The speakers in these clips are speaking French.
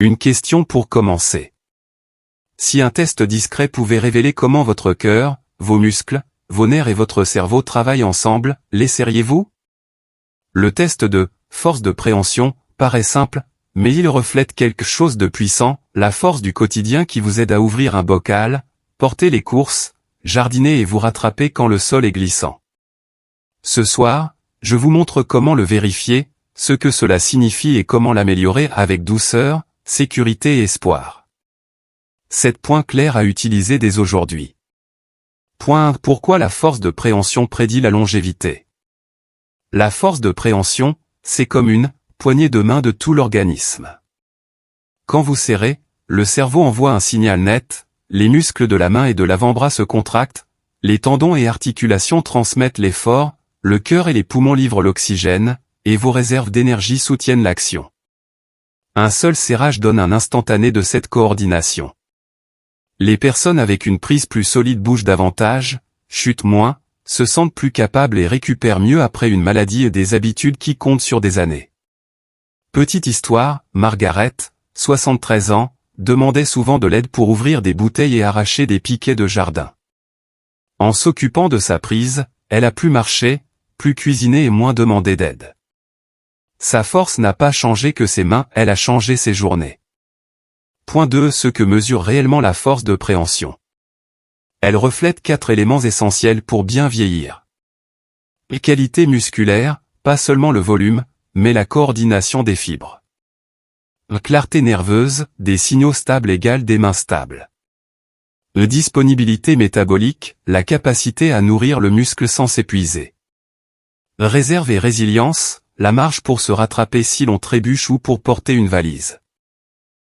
Une question pour commencer. Si un test discret pouvait révéler comment votre cœur, vos muscles, vos nerfs et votre cerveau travaillent ensemble, l'essayeriez-vous? Le test de force de préhension paraît simple, mais il reflète quelque chose de puissant, la force du quotidien qui vous aide à ouvrir un bocal, porter les courses, jardiner et vous rattraper quand le sol est glissant. Ce soir, je vous montre comment le vérifier, ce que cela signifie et comment l'améliorer avec douceur, sécurité et espoir. 7 points clairs à utiliser dès aujourd'hui. Point 1. Pourquoi la force de préhension prédit la longévité? La force de préhension, c'est comme une poignée de main de tout l'organisme. Quand vous serrez, le cerveau envoie un signal net, les muscles de la main et de l'avant-bras se contractent, les tendons et articulations transmettent l'effort, le cœur et les poumons livrent l'oxygène, et vos réserves d'énergie soutiennent l'action. Un seul serrage donne un instantané de cette coordination. Les personnes avec une prise plus solide bougent davantage, chutent moins, se sentent plus capables et récupèrent mieux après une maladie et des habitudes qui comptent sur des années. Petite histoire, Margaret, 73 ans, demandait souvent de l'aide pour ouvrir des bouteilles et arracher des piquets de jardin. En s'occupant de sa prise, elle a plus marché, plus cuisiné et moins demandé d'aide. Sa force n'a pas changé que ses mains, elle a changé ses journées. Point 2. Ce que mesure réellement la force de préhension. Elle reflète 4 éléments essentiels pour bien vieillir. Les qualités musculaires, pas seulement le volume, mais la coordination des fibres. La clarté nerveuse, des signaux stables égale des mains stables. La disponibilité métabolique, la capacité à nourrir le muscle sans s'épuiser. Réserve et résilience, la marge pour se rattraper si l'on trébuche ou pour porter une valise.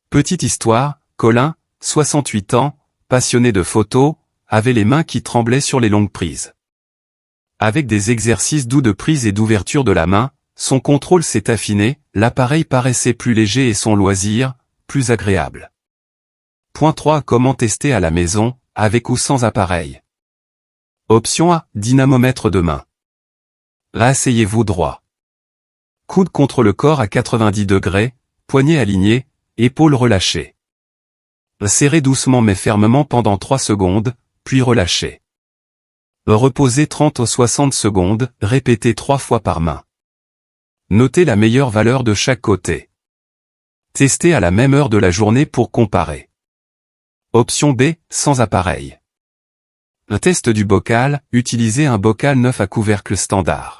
Petite histoire, Colin, 68 ans, passionné de photos, avait les mains qui tremblaient sur les longues prises. Avec des exercices doux de prise et d'ouverture de la main, son contrôle s'est affiné, l'appareil paraissait plus léger et son loisir, plus agréable. Point 3. Comment tester à la maison, avec ou sans appareil? Option A. Dynamomètre de main. Asseyez-vous droit. Coude contre le corps à 90 degrés, poignets alignés, épaules relâchées. Serrez doucement mais fermement pendant 3 secondes, puis relâchez. Reposez 30 ou 60 secondes, répétez 3 fois par main. Notez la meilleure valeur de chaque côté. Testez à la même heure de la journée pour comparer. Option B, sans appareil. Le test du bocal, utilisez un bocal neuf à couvercle standard.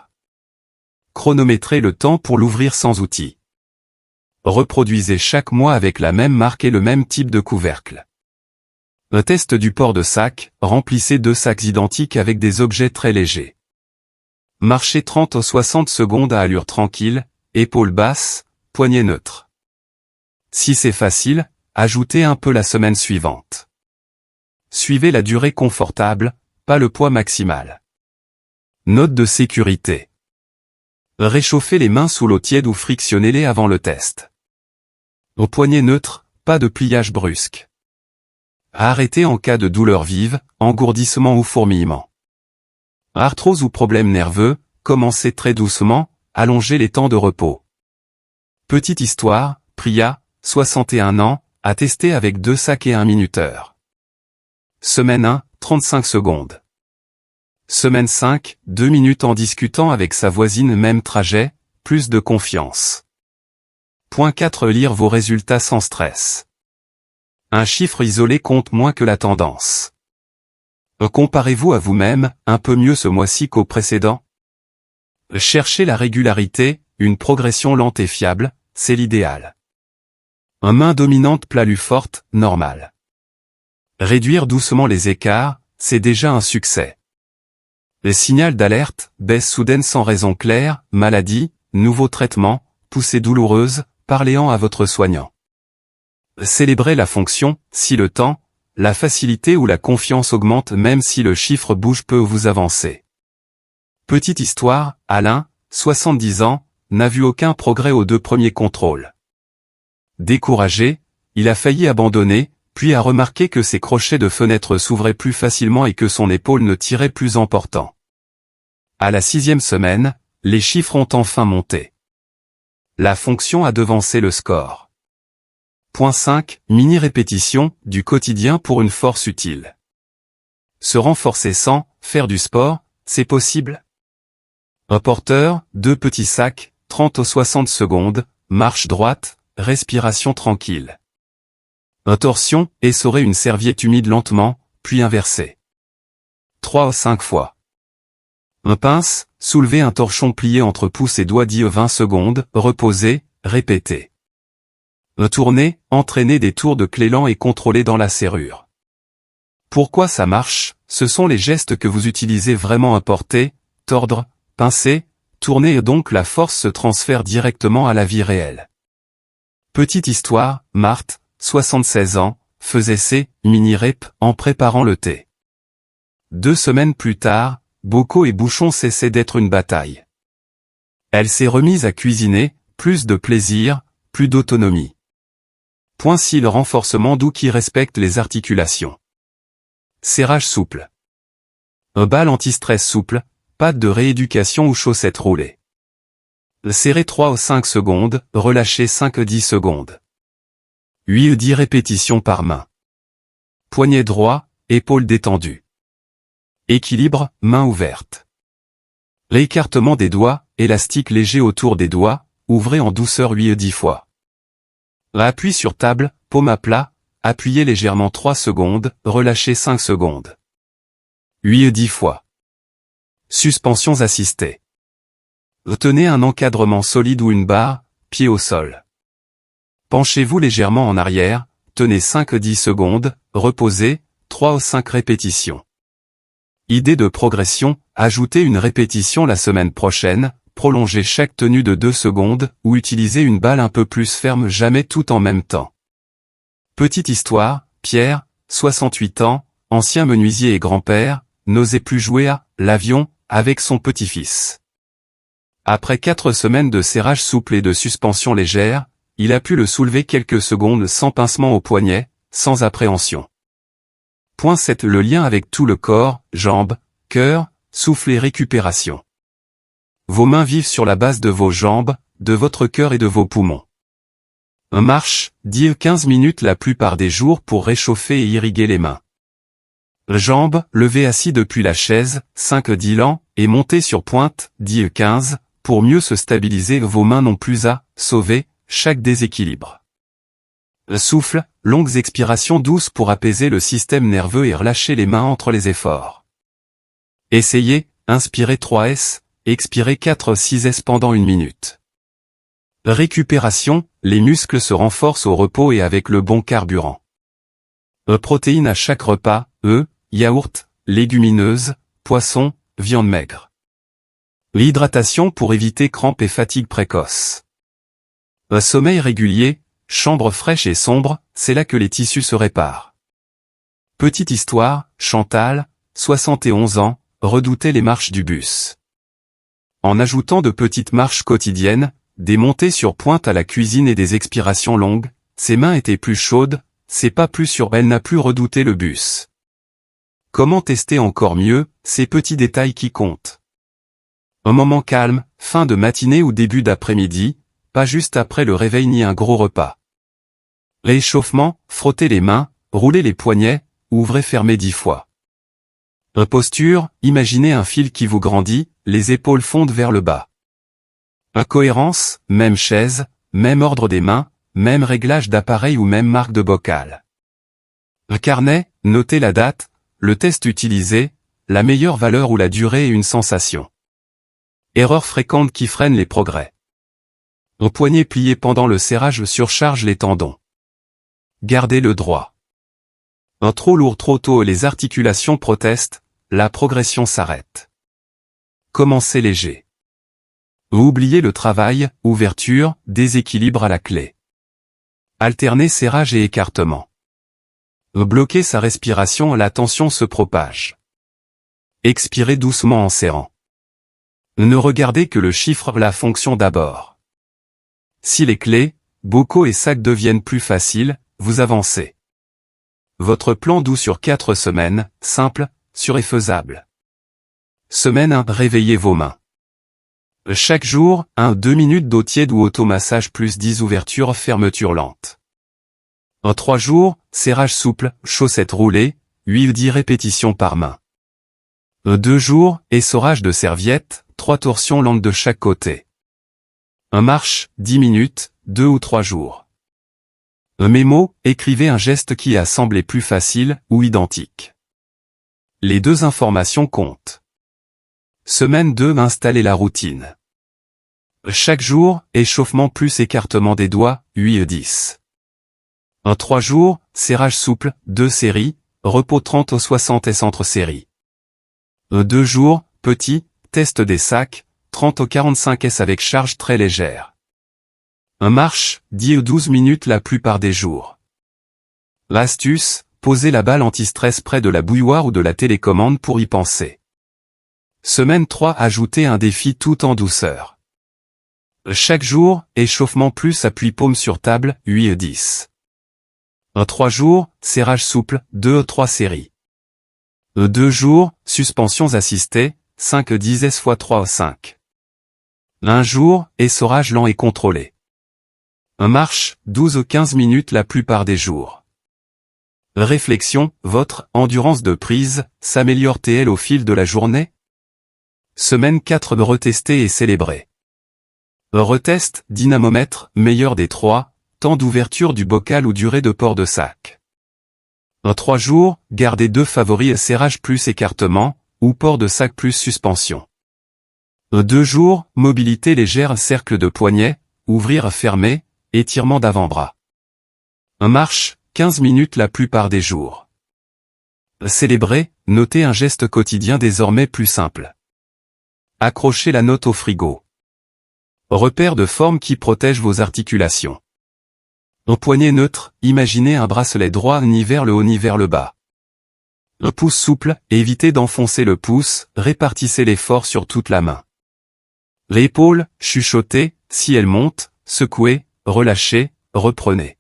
Chronométrez le temps pour l'ouvrir sans outil. Reproduisez chaque mois avec la même marque et le même type de couvercle. Le test du port de sac, remplissez 2 sacs identiques avec des objets très légers. Marchez 30 ou 60 secondes à allure tranquille, épaules basses, poignets neutres. Si c'est facile, ajoutez un peu la semaine suivante. Suivez la durée confortable, pas le poids maximal. Note de sécurité. Réchauffez les mains sous l'eau tiède ou frictionnez-les avant le test. Au poignet neutre, pas de pliage brusque. Arrêtez en cas de douleur vive, engourdissement ou fourmillement. Arthrose ou problème nerveux, commencez très doucement, allongez les temps de repos. Petite histoire, Priya, 61 ans, a testé avec 2 sacs et un minuteur. Semaine 1, 35 secondes. Semaine 5, 2 minutes en discutant avec sa voisine, même trajet, plus de confiance. Point 4. Lire vos résultats sans stress. Un chiffre isolé compte moins que la tendance. Comparez-vous à vous-même, un peu mieux ce mois-ci qu'au précédent? Cherchez la régularité, une progression lente et fiable, c'est l'idéal. Un main dominante plus forte, normal. Réduire doucement les écarts, c'est déjà un succès. Les signaux d'alerte, baisse soudaine sans raison claire, maladie, nouveau traitement, poussée douloureuse, parlez-en à votre soignant. Célébrez la fonction, si le temps, la facilité ou la confiance augmente même si le chiffre bouge peu ou vous avancez. Petite histoire, Alain, 70 ans, n'a vu aucun progrès aux 2 premiers contrôles. Découragé, il a failli abandonner, puis a remarqué que ses crochets de fenêtre s'ouvraient plus facilement et que son épaule ne tirait plus en portant. À la 6e semaine, les chiffres ont enfin monté. La fonction a devancé le score. Point 5. Mini-répétition du quotidien pour une force utile. Se renforcer sans faire du sport, c'est possible? Un porteur, 2 petits sacs, 30 aux 60 secondes, marche droite, respiration tranquille. Un torsion, essorer une serviette humide lentement, puis inverser. 3 ou 5 fois. Un pince, soulever un torchon plié entre pouce et doigt 10 ou 20 secondes, reposer, répéter. Un tourner, entraîner des tours de clé lents et contrôler dans la serrure. Pourquoi ça marche? Ce sont les gestes que vous utilisez vraiment à porter, tordre, pincer, tourner et donc la force se transfère directement à la vie réelle. Petite histoire, Marthe, 76 ans, faisait ses mini-rep en préparant le thé. 2 semaines plus tard, bocaux et bouchons cessaient d'être une bataille. Elle s'est remise à cuisiner, plus de plaisir, plus d'autonomie. Point 6. Le renforcement doux qui respecte les articulations. Serrage souple. Un bal anti-stress souple, patte de rééducation ou chaussettes roulées. Serrer 3 ou 5 secondes, relâcher 5 ou 10 secondes. 8 ou 10 répétitions par main. Poignet droit, épaules détendues. Équilibre, main ouverte. L'écartement des doigts, élastique léger autour des doigts, ouvrez en douceur 8 ou 10 fois. Appui sur table, paume à plat, appuyez légèrement 3 secondes, relâchez 5 secondes. 8 ou 10 fois. Suspensions assistées. Tenez un encadrement solide ou une barre, pied au sol. Penchez-vous légèrement en arrière, tenez 5 ou 10 secondes, reposez, 3 ou 5 répétitions. Idée de progression, ajoutez une répétition la semaine prochaine, prolongez chaque tenue de 2 secondes, ou utilisez une balle un peu plus ferme, jamais tout en même temps. Petite histoire, Pierre, 68 ans, ancien menuisier et grand-père, n'osait plus jouer à l'avion avec son petit-fils. Après 4 semaines de serrage souple et de suspension légère, il a pu le soulever quelques secondes sans pincement au poignet, sans appréhension. Point 7. Le lien avec tout le corps, jambes, cœur, souffle et récupération. Vos mains vivent sur la base de vos jambes, de votre cœur et de vos poumons. Un marche, 10 ou 15 minutes la plupart des jours pour réchauffer et irriguer les mains. Jambes, levez assis depuis la chaise, 5 ou 10 lents, et montez sur pointe, 10 ou 15, pour mieux se stabiliser. Vos mains n'ont plus à sauver chaque déséquilibre. Souffle, longues expirations douces pour apaiser le système nerveux et relâcher les mains entre les efforts. Essayez, inspirez 3S, expirez 4-6S pendant 1 minute. Récupération, les muscles se renforcent au repos et avec le bon carburant. Protéines à chaque repas, œufs, yaourt, légumineuses, poissons, viande maigre. L'hydratation pour éviter crampes et fatigue précoce. Un sommeil régulier, chambre fraîche et sombre, c'est là que les tissus se réparent. Petite histoire, Chantal, 71 ans, redoutait les marches du bus. En ajoutant de petites marches quotidiennes, des montées sur pointe à la cuisine et des expirations longues, ses mains étaient plus chaudes, c'est pas plus sûr, elle n'a plus redouté le bus. Comment tester encore mieux, ces petits détails qui comptent? Un moment calme, fin de matinée ou début d'après-midi, pas juste après le réveil ni un gros repas. Réchauffement, frottez les mains, roulez les poignets, ouvrez fermez 10 fois. Posture, imaginez un fil qui vous grandit, les épaules fondent vers le bas. Cohérence, même chaise, même ordre des mains, même réglage d'appareil ou même marque de bocal. Carnet, notez la date, le test utilisé, la meilleure valeur ou la durée et une sensation. Erreurs fréquentes qui freinent les progrès. Un poignet plié pendant le serrage surcharge les tendons. Gardez le droit. Un trop lourd trop tôt et les articulations protestent, la progression s'arrête. Commencez léger. Oubliez le travail, ouverture, déséquilibre à la clé. Alternez serrage et écartement. Bloquez sa respiration, la tension se propage. Expirez doucement en serrant. Ne regardez que le chiffre, la fonction d'abord. Si les clés, bocaux et sacs deviennent plus faciles, vous avancez. Votre plan doux sur 4 semaines, simple, sûr et faisable. Semaine 1. Réveillez vos mains. Chaque jour, 1-2 minutes d'eau tiède ou automassage plus 10 ouvertures fermetures lentes. En 3 jours, serrage souple, chaussettes roulées, 8-10 répétitions par main. 2 jours, essorage de serviette, 3 torsions lentes de chaque côté. Marche, 10 minutes, 2 ou 3 jours. Mémo, écrivez un geste qui a semblé plus facile ou identique. Les 2 informations comptent. Semaine 2, installez la routine. Chaque jour, échauffement plus écartement des doigts, 8-10. En 3 jours, serrage souple, 2 séries, repos 30 aux 60 S entre séries. 2 jours, petit, test des sacs, 30 aux 45 S avec charge très légère. Marche, 10 ou 12 minutes la plupart des jours. L'astuce, posez la balle anti-stress près de la bouilloire ou de la télécommande pour y penser. Semaine 3, ajoutez un défi tout en douceur. Chaque jour, échauffement plus appui paume sur table, 8-10. En 3 jours, serrage souple, 2 ou 3 séries. 2 jours, suspensions assistées, 5-10 S x 3 ou 5. 1 jour, essorage lent et contrôlé. Marche, 12 ou 15 minutes la plupart des jours. Réflexion, votre endurance de prise s'améliore-t-elle au fil de la journée? Semaine 4, retester et célébrer. Retest, dynamomètre, meilleur des 3, temps d'ouverture du bocal ou durée de port de sac. En 3 jours, gardez 2 favoris serrage plus écartement, ou port de sac plus suspension. 2 jours, mobilité légère cercle de poignet, ouvrir fermer, étirement d'avant-bras. Marche, 15 minutes la plupart des jours. Célébrer, notez un geste quotidien désormais plus simple. Accrochez la note au frigo. Repère de forme qui protège vos articulations. Au poignet neutre, imaginez un bracelet droit ni vers le haut ni vers le bas. Le pouce souple, évitez d'enfoncer le pouce, répartissez l'effort sur toute la main. L'épaule, chuchotez, si elle monte, secouez, relâchez, reprenez.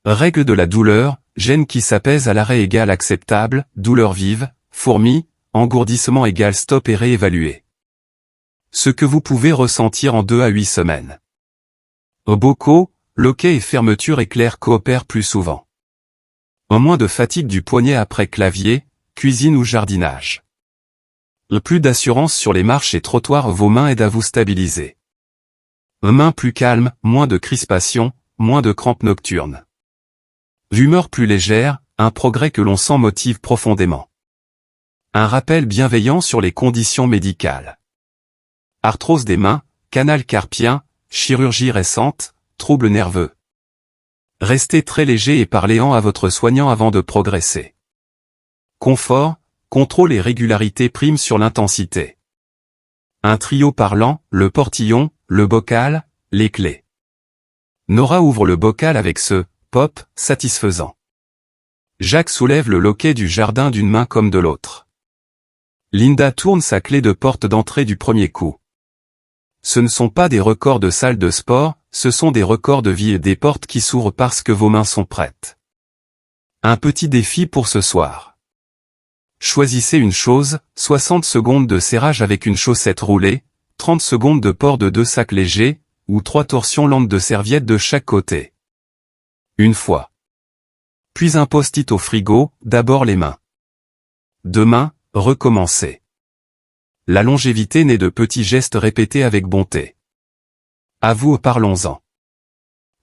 Règle de la douleur, gêne qui s'apaise à l'arrêt égale acceptable, douleur vive, fourmi, engourdissement égale stop et réévaluer. Ce que vous pouvez ressentir en 2 à 8 semaines. Bocaux, loquet et fermeture éclair coopèrent plus souvent. En moins de fatigue du poignet après clavier, cuisine ou jardinage. Plus d'assurance sur les marches et trottoirs, vos mains aident à vous stabiliser. Mains plus calmes, moins de crispation, moins de crampes nocturnes. Humeur plus légère, un progrès que l'on sent motive profondément. Un rappel bienveillant sur les conditions médicales. Arthrose des mains, canal carpien, chirurgie récente, troubles nerveux. Restez très léger et parléant à votre soignant avant de progresser. Confort, contrôle et régularité priment sur l'intensité. Un trio parlant, le portillon, le bocal, les clés. Nora ouvre le bocal avec ce « pop » satisfaisant. Jacques soulève le loquet du jardin d'une main comme de l'autre. Linda tourne sa clé de porte d'entrée du premier coup. Ce ne sont pas des records de salle de sport, ce sont des records de vie et des portes qui s'ouvrent parce que vos mains sont prêtes. Un petit défi pour ce soir. Choisissez une chose, 60 secondes de serrage avec une chaussette roulée, 30 secondes de port de 2 sacs légers, ou 3 torsions lentes de serviettes de chaque côté. Une fois. Puis un post-it au frigo, d'abord les mains. Demain, recommencez. La longévité naît de petits gestes répétés avec bonté. À vous, parlons-en.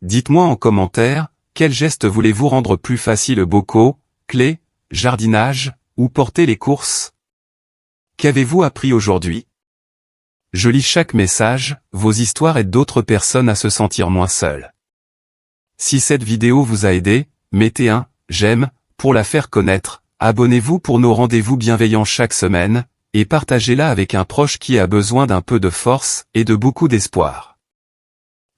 Dites-moi en commentaire, quel geste voulez-vous rendre plus facile, bocaux, clés, jardinage, ou porter les courses? Qu'avez-vous appris aujourd'hui? Je lis chaque message, vos histoires aident d'autres personnes à se sentir moins seules. Si cette vidéo vous a aidé, mettez un « j'aime » pour la faire connaître, abonnez-vous pour nos rendez-vous bienveillants chaque semaine, et partagez-la avec un proche qui a besoin d'un peu de force et de beaucoup d'espoir.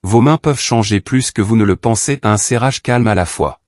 Vos mains peuvent changer plus que vous ne le pensez, un serrage calme à la fois.